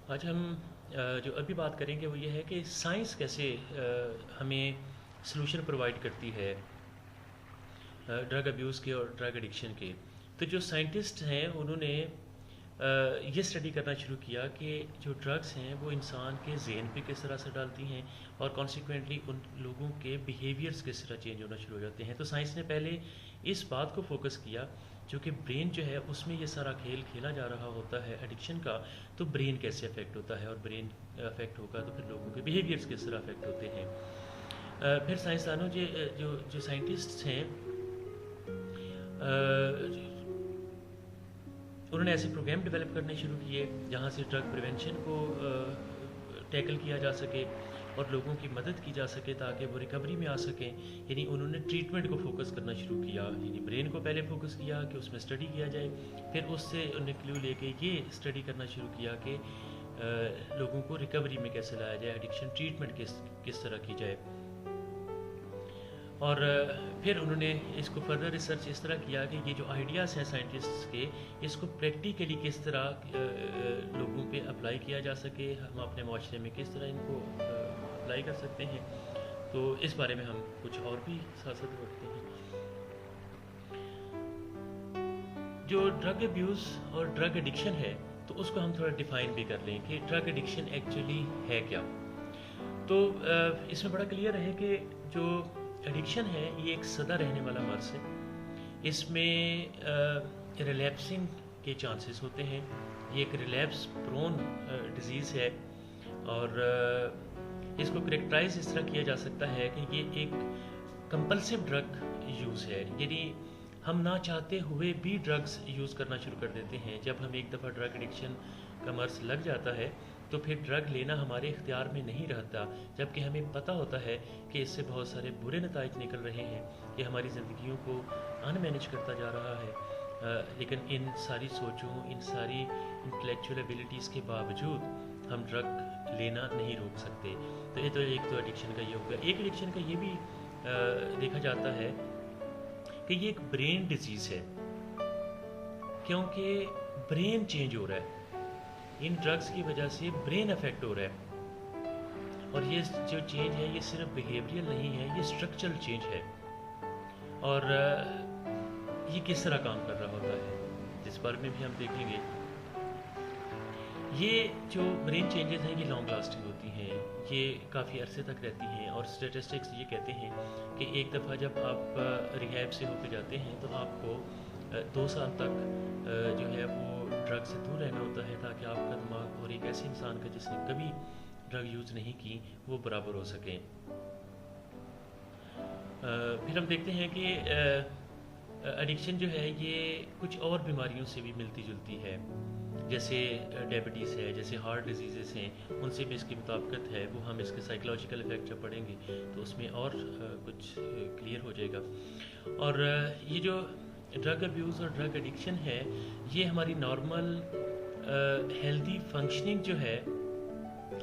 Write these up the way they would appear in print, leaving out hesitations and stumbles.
آج ہم جو ابھی بات کریں گے وہ یہ ہے کہ سائنس کیسے ہمیں سلوشن پرووائڈ کرتی ہے ڈرگ ابیوز کے اور ڈرگ ایڈکشن کے. تو جو سائنٹسٹ ہیں انہوں نے یہ اسٹڈی کرنا شروع کیا کہ جو ڈرگس ہیں وہ انسان کے ذہن پہ کس طرح اثر ڈالتی ہیں اور کانسیکوینٹلی ان لوگوں کے بیہیویئرس کس طرح چینج ہونا شروع ہو جاتے ہیں. تو سائنس نے پہلے اس بات کو فوکس کیا جو کہ برین جو ہے اس میں یہ سارا کھیل کھیلا جا رہا ہوتا ہے ایڈکشن کا. تو برین کیسے افیکٹ ہوتا ہے اور برین افیکٹ ہوگا تو پھر لوگوں کے بیہیویئرس کس طرح افیکٹ ہوتے ہیں. پھر سائنسدانوں جو سائنٹسٹ ہیں انہوں نے ایسے پروگرام ڈیولپ کرنے شروع کیے جہاں سے ڈرگ پریونشن کو ٹیکل کیا جا سکے اور لوگوں کی مدد کی جا سکے تاکہ وہ ریکوری میں آ سکیں. یعنی انہوں نے ٹریٹمنٹ کو فوکس کرنا شروع کیا. یعنی برین کو پہلے فوکس کیا کہ اس میں اسٹڈی کیا جائے, پھر اس سے انہوں نے کلیو لے کے یہ اسٹڈی کرنا شروع کیا کہ لوگوں کو ریکوری میں کیسے لایا جائے, ایڈکشن ٹریٹمنٹ کس طرح کی جائے. اور پھر انہوں نے اس کو فردر ریسرچ اس طرح کیا کہ یہ جو آئیڈیاز ہیں سائنٹسٹ کے اس کو پریکٹیکلی کس طرح لوگوں پہ اپلائی کیا جا سکے, ہم اپنے معاشرے میں کس طرح ان کو اپلائی کر سکتے ہیں. تو اس بارے میں ہم کچھ اور بھی سیاست رکھتے ہیں. جو ڈرگ ابیوز اور ڈرگ ایڈکشن ہے تو اس کو ہم تھوڑا ڈیفائن بھی کر لیں کہ ڈرگ ایڈکشن ایکچولی ہے کیا. تو اس میں بڑا کلیئر ہے کہ جو ایڈکشن ہے یہ ایک سدا رہنے والا مرض ہے. اس میں ریلیپسنگ کے چانسز ہوتے ہیں. یہ ایک ریلیپس پرون ڈیزیز ہے اور اس کو کریکٹرائز اس طرح کیا جا سکتا ہے کہ یہ ایک کمپلسو ڈرگ یوز ہے. یعنی ہم نہ چاہتے ہوئے بھی ڈرگز یوز کرنا شروع کر دیتے ہیں. جب ہم ایک دفعہ ڈرگ ایڈکشن کا مرض لگ جاتا ہے تو پھر ڈرگ لینا ہمارے اختیار میں نہیں رہتا, جبکہ ہمیں پتہ ہوتا ہے کہ اس سے بہت سارے برے نتائج نکل رہے ہیں, یہ ہماری زندگیوں کو ان مینیج کرتا جا رہا ہے. لیکن ان ساری سوچوں, ان ساری انٹلیکچوئل ایبیلٹیز کے باوجود ہم ڈرگ لینا نہیں روک سکتے. تو یہ تو ایک ایڈکشن کا یہ ہوگا. ایک ایڈکشن کا یہ بھی دیکھا جاتا ہے کہ یہ ایک برین ڈیزیز ہے, کیونکہ برین چینج ہو رہا ہے. ان ڈرگس کی وجہ سے برین افیکٹ ہو رہا ہے اور یہ جو چینج ہے یہ صرف بیہیویئرل نہیں ہے, یہ اسٹرکچرل چینج ہے. اور یہ کس طرح کام کر رہا ہوتا ہے جس بارے میں بھی ہم دیکھیں گے. یہ جو برین چینجز ہیں یہ لانگ لاسٹنگ ہوتی ہیں, یہ کافی عرصے تک رہتی ہیں. اور اسٹیٹسٹکس یہ کہتے ہیں کہ ایک دفعہ جب آپ ریہیب سے ہو کے جاتے ہیں تو آپ کو 2 سال تک جو ہے وہ ڈرگ سے دور رہنا ہوتا ہے تاکہ آپ کا دماغ اور ایک ایسے انسان کا جس نے کبھی ڈرگ یوز نہیں کی وہ برابر ہو سکیں. پھر ہم دیکھتے ہیں کہ ایڈکشن جو ہے یہ کچھ اور بیماریوں سے بھی ملتی جلتی ہے, جیسے ڈائبٹیز ہے, جیسے ہارٹ ڈیزیزز ہیں, ان سے بھی اس کی مطابقت ہے. وہ ہم اس کے سائیکولوجیکل افیکٹ جب پڑھیں گے تو اس میں اور کچھ کلیئر ہو جائے گا. اور یہ جو ڈرگ ابیوز اور ڈرگ ایڈکشن ہے یہ ہماری نارمل ہیلدی فنکشننگ جو ہے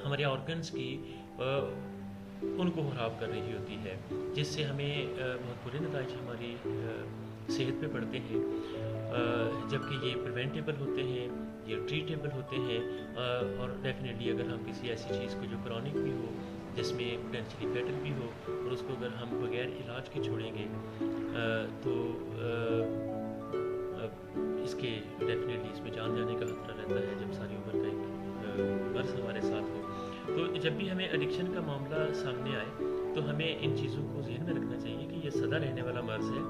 ہمارے آرگنز کی ان کو خراب کر رہی ہوتی ہے, جس سے ہمیں بہت برے نتائج ہماری صحت پہ پڑتے ہیں. جبکہ یہ پریونٹیبل ہوتے ہیں, یہ ٹریٹیبل ہوتے ہیں. اور ڈیفینیٹلی اگر ہم کسی ایسی چیز کو جو کرونک بھی ہو, جس میں پوٹینشلی فیٹل بھی ہو, اور اس کو اگر ہم بغیر علاج کے چھوڑیں گے تو اس کے ڈیفینیٹلی اس میں جان جانے کا خطرہ رہتا ہے جب ساری عمر کا ایک مرض ہمارے ساتھ ہو. تو جب بھی ہمیں ایڈکشن کا معاملہ سامنے آئے تو ہمیں ان چیزوں کو ذہن میں رکھنا چاہیے کہ یہ سدا رہنے والا مرض ہے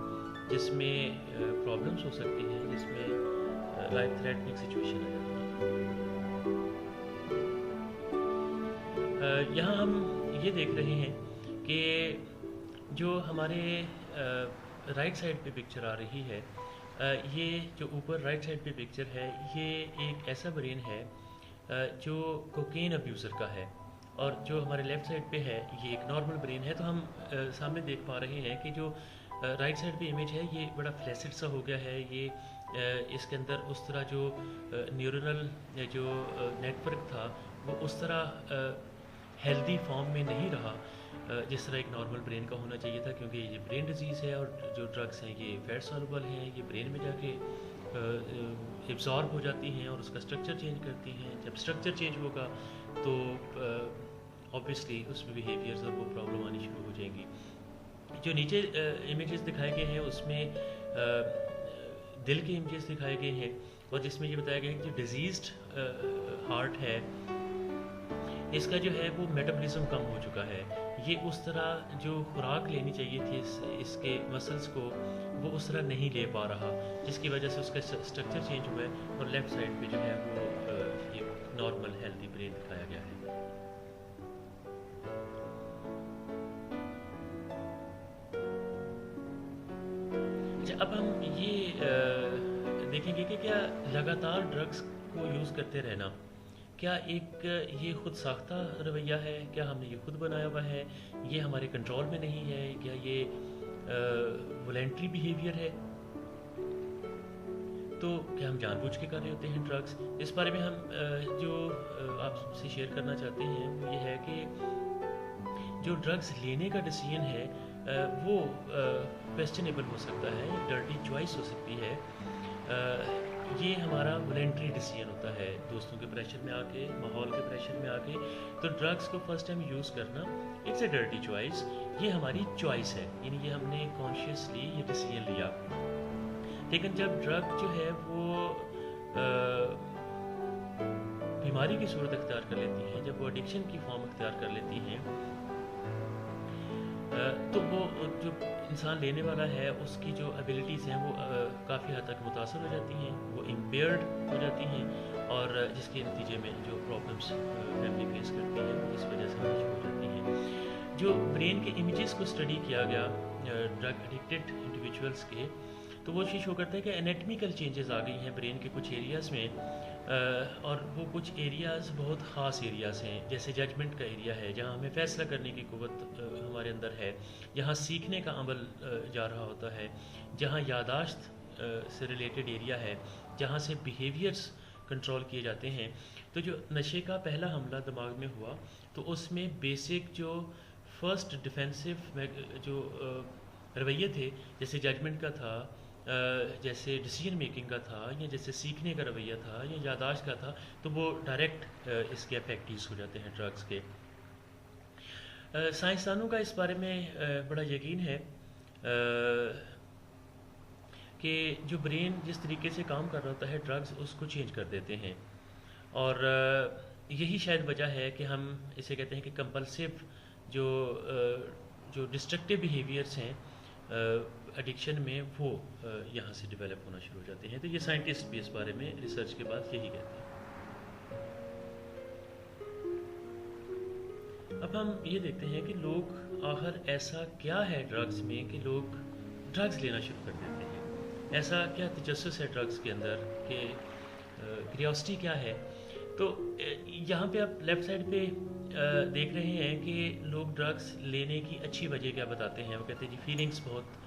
جس میں پرابلمس ہو سکتی ہیں, جس میں لائف تھریٹنگ سچویشن آ جاتی ہے. یہاں ہم یہ دیکھ رہے ہیں کہ جو ہمارے رائٹ سائڈ پہ پکچر آ رہی ہے, یہ جو اوپر رائٹ سائڈ پہ پکچر ہے یہ ایک ایسا برین ہے جو کوکین ابیوزر کا ہے, اور جو ہمارے لیفٹ سائڈ پہ ہے یہ ایک نارمل برین ہے. تو ہم سامنے دیکھ پا رہے ہیں کہ جو رائٹ سائڈ پہ امیج ہے یہ بڑا فلیسڈ سا ہو گیا ہے. یہ اس کے اندر اس طرح جو نیورونل جو نیٹ ورک تھا وہ اس طرح ہیلدی فارم میں نہیں رہا جس طرح ایک نارمل برین کا ہونا چاہیے تھا, کیونکہ یہ برین ڈیزیز ہے اور جو ڈرگس ہیں یہ فیٹ سالوبل ہیں, یہ برین میں جا کے ایبزارب ہو جاتی ہیں اور اس کا اسٹرکچر چینج کرتی ہیں. جب اسٹرکچر چینج ہوگا تو اوبویسلی اس میں بیہیویئرز اور وہ پرابلم آنی شروع ہو جائیں گی. جو نیچے امیجز دکھائے گئے ہیں اس میں دل کے امیجز دکھائے گئے ہیں, اور جس میں یہ بتایا گیا ہے کہ جو ڈیزیزڈ ہارٹ ہے اس کا جو ہے وہ میٹابولزم کم ہو چکا ہے. یہ اس طرح جو خوراک لینی چاہیے تھی اس کے مسلس کو وہ اس طرح نہیں لے پا رہا, جس کی وجہ سے اس کا اسٹرکچر چینج ہوا ہے, اور لیفٹ سائڈ پہ جو ہے وہ ایک نارمل ہیلتھی برین دکھایا گیا ہے. اب ہم یہ دیکھیں گے کہ کیا لگاتار ڈرگس کو یوز کرتے رہنا کیا ایک یہ خود ساختہ رویہ ہے, کیا ہم نے یہ خود بنایا ہوا ہے, یہ ہمارے کنٹرول میں نہیں ہے, کیا یہ والنٹری بیہیویئر ہے, تو کیا ہم جان بوجھ کے کر رہے ہوتے ہیں ڈرگس. اس بارے میں ہم جو آپ سے شیئر کرنا چاہتے ہیں وہ یہ ہے کہ جو ڈرگس لینے کا ڈیسیژن ہے وہ کویسچنیبل ہو سکتا ہے, ڈرٹی چوائس ہو سکتی ہے. یہ ہمارا والنٹری ڈیسیژن ہوتا ہے دوستوں کے پریشر میں آ کے, ماحول کے پریشر میں آ کے. تو ڈرگس کو فرسٹ ٹائم یوز کرنا اٹس اے ڈرٹی چوائس, یہ ہماری چوائس ہے, یعنی یہ ہم نے کانشیسلی یہ ڈیسیژن لیا. لیکن جب ڈرگ جو ہے وہ بیماری کی صورت اختیار کر لیتی ہیں, جب وہ ایڈکشن کی فارم اختیار کر لیتی ہیں, تو وہ جو انسان لینے والا ہے اس کی جو ایبلٹیز ہیں وہ کافی حد تک متاثر ہو جاتی ہیں, وہ امپیئرڈ ہو جاتی ہیں, اور جس کے نتیجے میں جو پرابلمس فیملی فیس کرتی ہے اس وجہ سے شروع ہو جاتی ہیں. جو برین کے امیجز کو اسٹڈی کیا گیا ڈرگ ایڈکٹڈ انڈیویجولس کے, تو وہ چیز شو کرتا ہے کہ انیٹمیکل چینجز آ گئی ہیں برین کے کچھ ایریاز میں, اور وہ کچھ ایریاز بہت خاص ایریاز ہیں, جیسے ججمنٹ کا ایریا ہے جہاں ہمیں فیصلہ کرنے کی قوت ہمارے اندر ہے, جہاں سیکھنے کا عمل جا رہا ہوتا ہے, جہاں یاداشت سے ریلیٹڈ ایریا ہے, جہاں سے بیہیویئرس کنٹرول کیے جاتے ہیں. تو جو نشے کا پہلا حملہ دماغ میں ہوا تو اس میں بیسک جو فرسٹ ڈیفینسو جو رویے تھے, جیسے ججمنٹ کا تھا, جیسے ڈیسیژن میکنگ کا تھا, یا جیسے سیکھنے کا رویہ تھا, یا یاداشت کا تھا, تو وہ ڈائریکٹ اس کے افیکٹیوز ہو جاتے ہیں ڈرگس کے. سائنسدانوں کا اس بارے میں بڑا یقین ہے کہ جو برین جس طریقے سے کام کر رہا ہوتا ہے ڈرگس اس کو چینج کر دیتے ہیں, اور یہی شاید وجہ ہے کہ ہم اسے کہتے ہیں کہ کمپلسیو جو ڈسٹرکٹیو بیہیویئرس ہیں ایڈکشن میں وہ یہاں سے ڈیولپ ہونا شروع ہو جاتے ہیں. تو یہ سائنٹسٹ بھی اس بارے میں ریسرچ کے بعد یہی کہتے ہیں. اب ہم یہ دیکھتے ہیں کہ لوگ آخر ایسا کیا ہے ڈرگس میں کہ لوگ ڈرگس لینا شروع کر دیتے ہیں, ایسا کیا تجسس ہے ڈرگس کے اندر کہ کریوسٹی کیا ہے. تو یہاں پہ آپ لیفٹ سائڈ پہ دیکھ رہے ہیں کہ لوگ ڈرگس لینے کی اچھی وجہ کیا بتاتے ہیں. وہ کہتے ہیں جی فیلنگس بہت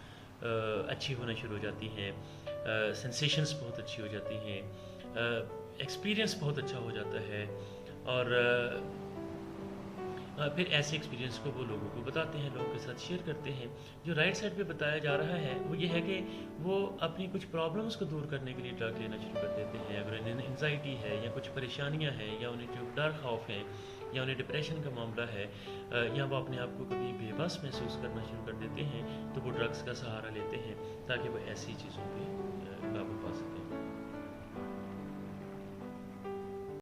اچھی ہونا شروع ہو جاتی ہیں, سینسیشنس بہت اچھی ہو جاتی ہیں, ایکسپیرئنس بہت اچھا ہو جاتا ہے, اور پھر ایسے ایکسپیرینس کو وہ لوگوں کو بتاتے ہیں, لوگوں کے ساتھ شیئر کرتے ہیں. جو رائٹ سائڈ پہ بتایا جا رہا ہے وہ یہ ہے کہ وہ اپنی کچھ پرابلمس کو دور کرنے کے لیے ڈرگ لینا شروع کر دیتے ہیں. اگر انہیں انزائٹی ہے یا کچھ پریشانیاں ہیں, یا انہیں جو ڈر خوف ہیں, یا انہیں ڈپریشن کا معاملہ ہے, یا وہ اپنے آپ کو کبھی بے بس محسوس کرنا شروع کر دیتے ہیں, تو وہ ڈرگس کا سہارا لیتے ہیں تاکہ وہ ایسی چیزوں پہ